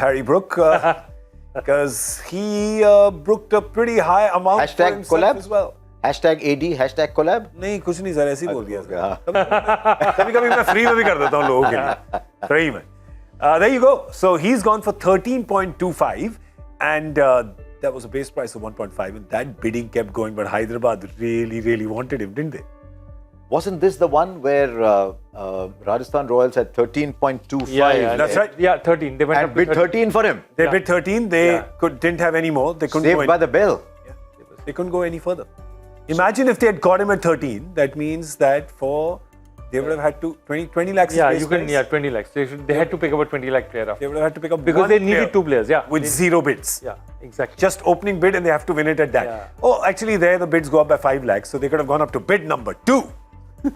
Harry Brook, because he brooked a pretty high amount for himself collab? as well. Hashtag AD, hashtag collab? नहीं कुछ नहीं sir ऐसे ही बोल दिया कभी-कभी मैं free में भी कर देता हूँ लोगों के लिए सही में there you go so he's gone for 13.25 and that was a base price of 1.5 and that bidding kept going but Hyderabad really wanted him didn't they? Wasn't this the one where Rajasthan Royals had 13.25? Yeah, that's right. Yeah, 13. They went And up to bid 13 for him. They bid 13. They didn't have any more. They couldn't Saved go by the bell. Yeah, they couldn't go any further. Imagine if they had got him at 13. That means that they would have had to 20 lakhs. Yeah, you can. Yeah, 20 lakhs. They had to pick up a 20 lakh player. They would have had to pick up because they needed two players. Yeah, with zero bids. Yeah, exactly. Just opening bid and they have to win it at that. Yeah. Oh, actually, there the bids go up by 5 lakhs, so they could have gone up to bid number 2.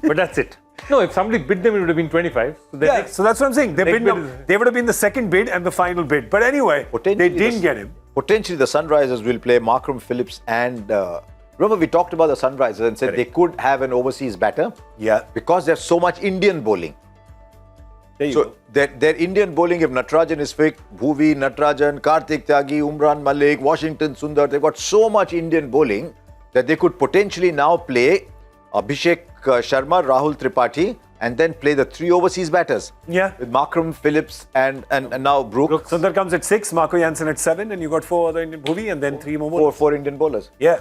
But that's it. No, if somebody bid them, it would have been 25. So so that's what I'm saying. They would have been the second bid and the final bid. But anyway, they didn't get him. Potentially, the Sunrisers will play Markram Phillips and. Remember, we talked about the Sunrisers and said they could have an overseas batter. Yeah. Because there's so much Indian bowling. There you go. Their Indian bowling, if Natarajan is fit, Bhuvi, Natarajan, Karthik Tyagi, Umran Malik, Washington Sundar, they've got so much Indian bowling that they could potentially now play Abhishek Sharma, Rahul Tripathi, and then play the 3 overseas batters. Yeah. With Markram, Phillips, and now Brook. Sundar comes at 6, Marco Jansen at 7, and you got 4 other Indian Bhuvi, and then 3 more bowlers. 4 Indian bowlers. Yeah.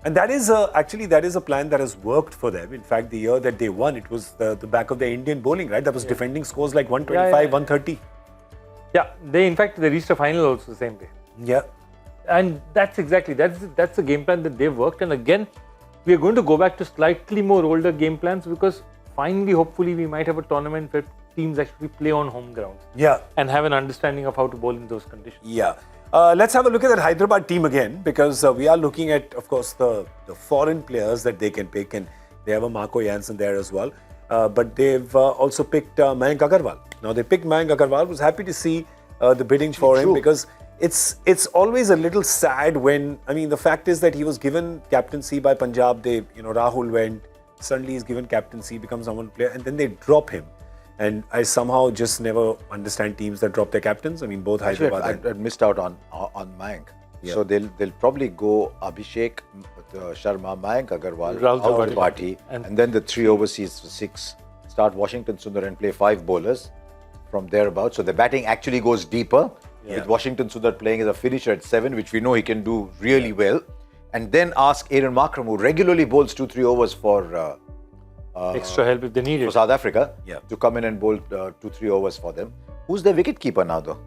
And that is actually that is a plan that has worked for them. In fact, the year that they won, it was the back of the Indian bowling, right? That was defending scores like 125, 130. Yeah, they reached a final also the same day. Yeah. And that's the game plan that they've worked. And again, we are going to go back to slightly more older game plans because finally, hopefully, we might have a tournament where teams actually play on home grounds. Yeah. And have an understanding of how to bowl in those conditions. Yeah. Let's have a look at that Hyderabad team again because we are looking at, of course, the foreign players that they can pick and they have a Marco Jansen there as well. But they've also picked Mayank Agarwal. Now, they picked Mayank Agarwal. Was happy to see the bidding for him because it's always a little sad when, I mean, the fact is that he was given captaincy by Punjab. Rahul went, suddenly he's given captaincy, becomes number 1 player, and then they drop him. And I somehow just never understand teams that drop their captains. I mean, both Hyderabad. I missed out on Mayank. Yeah. So they'll probably go Abhishek Sharma, Mayank Agarwal, Rahul Tripathi, and then the 3 overseas for 6. Start Washington Sundar and play 5 bowlers from thereabouts. So the batting actually goes deeper. Yeah. With Washington Sundar playing as a finisher at 7, which we know he can do really well. And then ask Aaron Markram, who regularly bowls 2-3 overs for extra help if they need it. For South Africa, yeah, to come in and bowl 2-3 overs for them. Who's their wicket keeper now, though?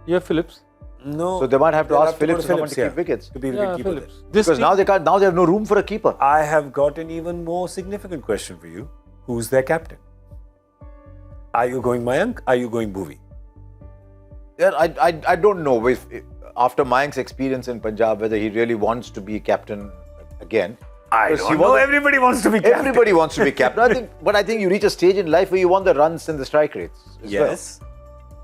You have Phillips. No. So they might have to ask Phillips to keep wickets. To be wicket keeper. Because now they have no room for a keeper. I have got an even more significant question for you. Who's their captain? Are you going Mayank? Are you going Bhuvi? Yeah, I don't know if after Mayank's experience in Punjab whether he really wants to be captain again. I don't know. Everybody wants to be captain. Everybody wants to be captain. I think you reach a stage in life where you want the runs and the strike rates. Yes. Well.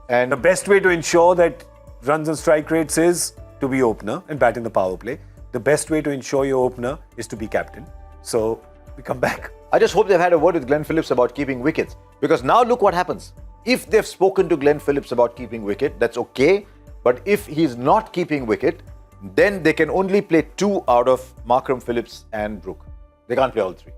And the best way to ensure that runs and strike rates is to be opener and bat in the power play. The best way to ensure your opener is to be captain. So we come back. I just hope they've had a word with Glenn Phillips about keeping wickets. Because now look what happens. If they've spoken to Glenn Phillips about keeping wicket, that's okay. But if he's not keeping wicket, then they can only play 2 out of Markram, Phillips and Brook. They can't play all 3.